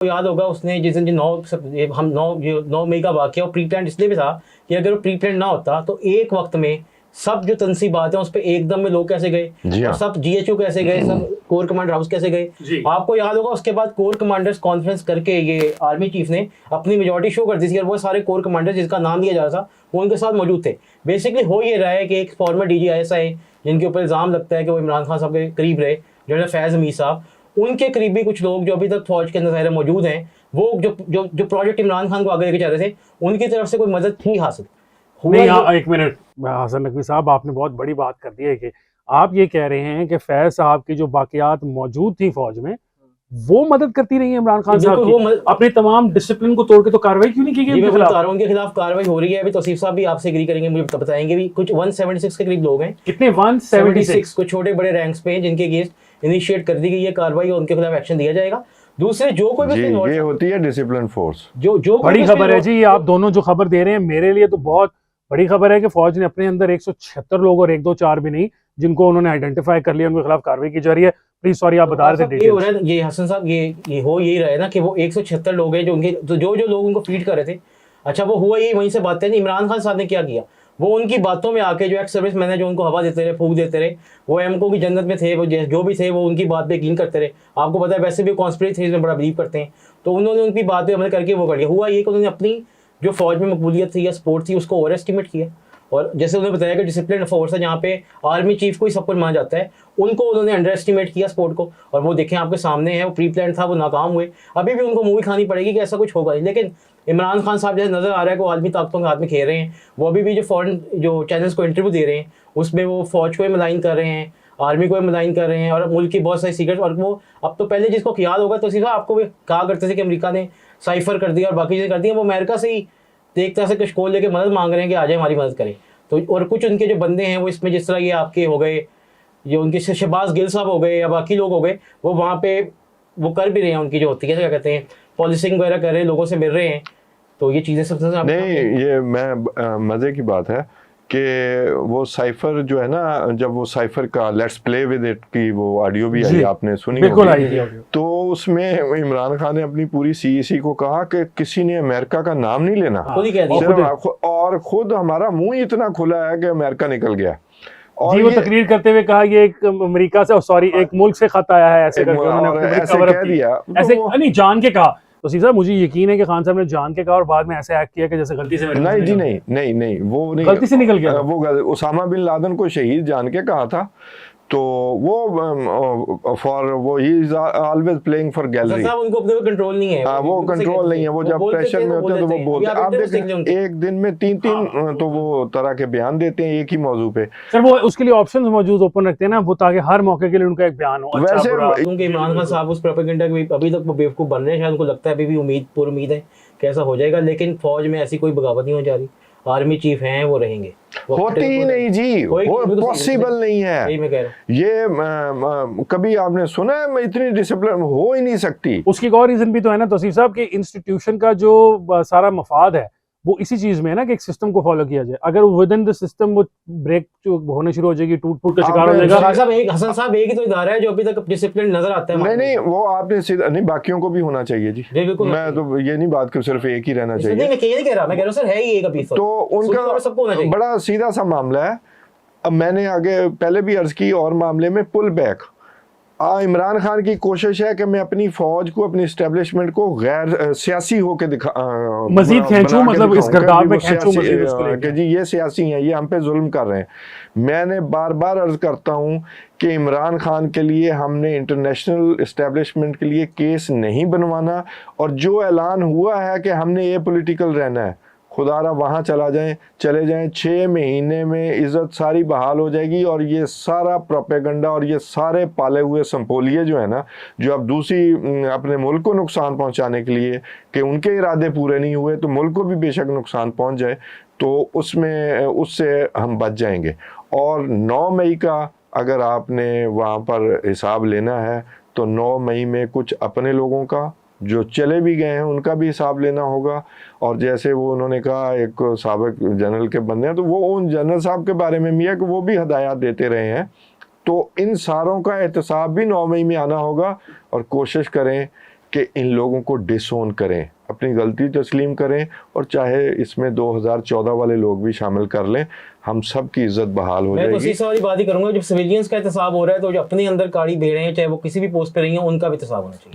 याद होगा उसने जिस दिन हम 9 मई का वाकया वो प्री प्लान इसलिए भी था कि अगर वो प्री प्लान ना होता तो एक वक्त में सब जो तनसीबात है उस पर एकदम में लोग कैसे गए, जी हाँ। और सब जीएचओ कैसे गए, सब कोर कमांडर हाउस कैसे गए। आपको याद होगा उसके बाद कोर कमांडर्स कॉन्फ्रेंस करके ये आर्मी चीफ ने अपनी मेजोरिटी शो कर दी थी और वो सारे कोर कमांडर जिसका नाम लिया जा रहा था वो उनके साथ मौजूद थे। बेसिकली हो ये रहा है कि एक फॉर्मर DGISI जिनके ऊपर इल्ज़ाम लगता है कि वो इमरान खान साहब के करीब रहे, जनरल फैज़ हमीद साहब, उनके करीबी कुछ लोग जो अभी तक फौज के अंदर ज़ाहिर मौजूद हैं, वो जो प्रोजेक्ट इमरान खान को आगे लेके जा रहे थे उनकी तरफ से कोई मदद थी हासिल। नहीं, हाँ, एक मिनट हसन नकवी साहब, आपने बहुत बड़ी बात कर दी है कि आप ये कह रहे हैं कि फैज साहब की जो बाकियात मौजूद थी फौज में वो मदद करती रही है इमरान खान साहब की, अपने तमाम डिसिप्लिन को तोड़ के, तो कार्रवाई क्यों नहीं की गई उनके खिलाफ? उनके खिलाफ कार्रवाई हो रही है अभी। तौसीफ साहब भी आपसे एग्री करेंगे, मुझे बताएंगे भी। कुछ 176 के करीब लोग हैं। कितने? 176 कुछ छोटे बड़े रैंक्स पे जिनके अगेंस्ट इनिशिएट कर दी गई है कार्रवाई और उनके खिलाफ एक्शन दिया जाएगा। दूसरे जो कोई भी ये होती है डिसिप्लिन फोर्स। जो बड़ी खबर है जी, आप दोनों जो खबर दे रहे हैं मेरे लिए तो बहुत बड़ी खबर है कि फौज ने अपने अंदर 176 लोग और 1 2 4 भी नहीं जिनको उन्होंने आइडेंटिफाई कर लिया, उनके खिलाफ कार्रवाई की जा रही है। प्लीज सॉरी, आप बता रहे थे। ये हसन साहब ये हो यही रहा है ना कि वो 176 लोग हैं जो उनके जो लोग उनको फीड कर रहे थे। अच्छा, वो हुआ यही, वहीं से बातें नहीं। इमरान खान साहब ने क्या किया, वो उनकी बातों में आके जो एक्स सर्विस मैन है जो उनको हवा देते रहे, फूक देते रहे, वो एमको की जन्नत में थे, वो जो भी थे वो उनकी बात पे यकीन करते रहे। आपको पता है वैसे भी कॉन्स्पिरेसी थ्योरीज में बड़ा बिलीव करते हैं, तो उन्होंने उनकी बात पे अमल करके वो कर लिया। हुआ ये कि उन्होंने अपनी जो फौज में मकबूलियत थी या सपोर्ट थी उसको ओवर एस्टिमेट किया, और जैसे उन्होंने बताया कि डिसिप्लिन फोर्स है जहाँ पे आर्मी चीफ को ही सब कुछ माना जाता है, उनको उन्होंने अंडर एस्टिमेट किया स्पोर्ट को। और वो देखें आपके सामने है, वो प्री प्लान था, वो नाकाम हुए। अभी भी उनको मूवी खानी पड़ेगी कि ऐसा कुछ होगा नहीं, लेकिन इमरान खान साहब जैसे नजर आ रहा है कि वो आलमी ताकतों के हाथ में खेल रहे हैं। वो अभी भी जो फॉरेन जो चैनल्स को इंटरव्यू दे रहे हैं उसमें वो फौज को मलाइन कर रहे हैं, आर्मी को मलाइन कर रहे हैं, और मुल्क की बहुत सारी सीक्रेट्स। और वो अब तो पहले जिसको याद होगा तो सीधा आपको कहा करते थे कि अमेरिका ने साइफर कर दिया और बाकी चीज़ें कर दी हैं, वो अमेरिका से ही एक तरह से कशकोल लेके मदद मांग रहे हैं कि आ जाए हमारी मदद करें। तो और कुछ उनके जो बंदे हैं वो इसमें, जिस तरह ये आपके हो गए, ये उनके शहबाज गिल साहब हो गए या बाकी लोग हो गए, वो वहाँ पे वो कर भी रहे हैं, उनकी जो होती है क्या कहते हैं पॉलिसिंग वगैरह कर रहे हैं, लोगों से मिल रहे हैं। तो ये चीज़ें सबसे नहीं, ये मैं मज़े की बात है कि वो साइफर जो है ना, जब वो साइफर का लेट्स प्ले विद इट की वो ऑडियो भी आई, आपने सुनी होगी, तो उसमें इमरान खान ने अपनी पूरी CEC को कहा कि किसी ने अमेरिका का नाम नहीं लेना, और खुद हमारा मुंह ही इतना खुला है कि अमेरिका निकल गया। और जी, वो तकरीर करते हुए कहा ये एक अमेरिका से, सॉरी, एक मुल्क से खत आया है, ऐसे करके उन्होंने ऐसे कह दिया, ऐसे नहीं जान के कहा। तो सीधा मुझे यकीन है कि खान साहब ने जान के कहा और बाद में ऐसे एक्ट किया कि जैसे गलती से। नहीं जी, नहीं, वो नहीं, गलती से निकल गया। वो उसामा बिन लादेन को शहीद जान के कहा था, तो वो फॉर वो he is always playing for gallery. उनको अपने पे कंट्रोल नहीं है। वो कंट्रोल नहीं है, वो जब प्रेशर में होते हैं तो वो बोलते हैं। आप देखें एक दिन में 3 तो वो तरह के बयान देते हैं एक ही मौजू पे। सर वो उसके लिए ऑप्शंस मौजूद ओपन रखते हैं ना, वो ताकि हर मौके के लिए उनका एक बयान हो। वैसे क्योंकि इमरान खान साहब उस प्रोपेगेंडा के अभी तक वो बेवकूफ बन रहे हैं, शायद उनको लगता है अभी भी पूरी उम्मीद है कैसा हो जाएगा, लेकिन फौज में ऐसी कोई बगावत नहीं हो जा रही। आर्मी चीफ हैं, वो रहेंगे, होती ही नहीं जी, वो पॉसिबल नहीं है। यही मैं कह रहा हूं। ये कभी आपने सुना है इतनी डिसिप्लिन हो ही नहीं सकती। उसकी एक और रीजन भी तो है ना तौसीफ साहब कि इंस्टीट्यूशन का जो सारा मफाद है वो इसी चीज में है ना कि एक सिस्टम को फॉलो किया जाए। अगर विद इन द सिस्टम वो ब्रेक जो होने शुरू हो जाएगी, टूट फूट का शिकार हो जाएगा। हसन साहब एक ही तो इदारा है जो अभी तक डिसिप्लिन नजर आता है। नहीं, वो आपने सीधा नहीं, बाकियों को भी होना चाहिए जी। मैं तो ये नहीं बात कर सिर्फ एक ही रहना चाहिए। नहीं, मैं ये कह रहा, मैं कह रहा हूं सर है ही एक अभी तो उनका सबको होना चाहिए। बड़ा सीधा सा मामला है। अब मैंने आगे पहले भी अर्ज की और मामले में पुल बैक, इमरान खान की कोशिश है कि मैं अपनी फौज को, अपनी एस्टेब्लिशमेंट को गैर सियासी होके मजीद खींचूं, मतलब इस गर्दाव में खींचूं कि जी ये सियासी हैं, ये हम पे जुल्म कर रहे हैं। मैंने बार बार अर्ज करता हूं कि इमरान खान के लिए हमने इंटरनेशनल एस्टेब्लिशमेंट के लिए केस नहीं बनवाना, और जो ऐलान हुआ है कि हमने ये पॉलिटिकल रहना है, खुदारा वहाँ चले जाएं 6 महीने में इज़्ज़त सारी बहाल हो जाएगी। और ये सारा प्रोपेगेंडा और ये सारे पाले हुए संपोलिए जो है ना, जो अब दूसरी अपने मुल्क को नुकसान पहुँचाने के लिए कि उनके इरादे पूरे नहीं हुए तो मुल्क को भी बेशक नुकसान पहुँच जाए, तो उससे हम बच जाएंगे। और 9 मई का अगर आपने वहाँ पर हिसाब लेना है तो 9 मई में कुछ अपने लोगों का जो चले भी गए हैं उनका भी हिसाब लेना होगा। और जैसे वो उन्होंने कहा एक साबिक जनरल के बंदे हैं, तो वो उन जनरल साहब के बारे में भी है कि वो भी हदायत देते रहे हैं। तो इन सारों का एहतसाब भी 9 मई में आना होगा, और कोशिश करें कि इन लोगों को डिसोन करें, अपनी गलती तस्लीम करें, और चाहे इसमें 2014 वाले लोग भी शामिल कर लें, हम सब की इज्जत बहाल हो मैं तो जाएगी। इसी वाली बात ही करूंगा, जब सिविलियंस का एहतसाब हो रहा है तो जो अपने अंदर काड़ी भेड़े हैं, चाहे वो किसी भी पोस्ट पे रही हैं, उनका भी एहतसाब होना चाहिए।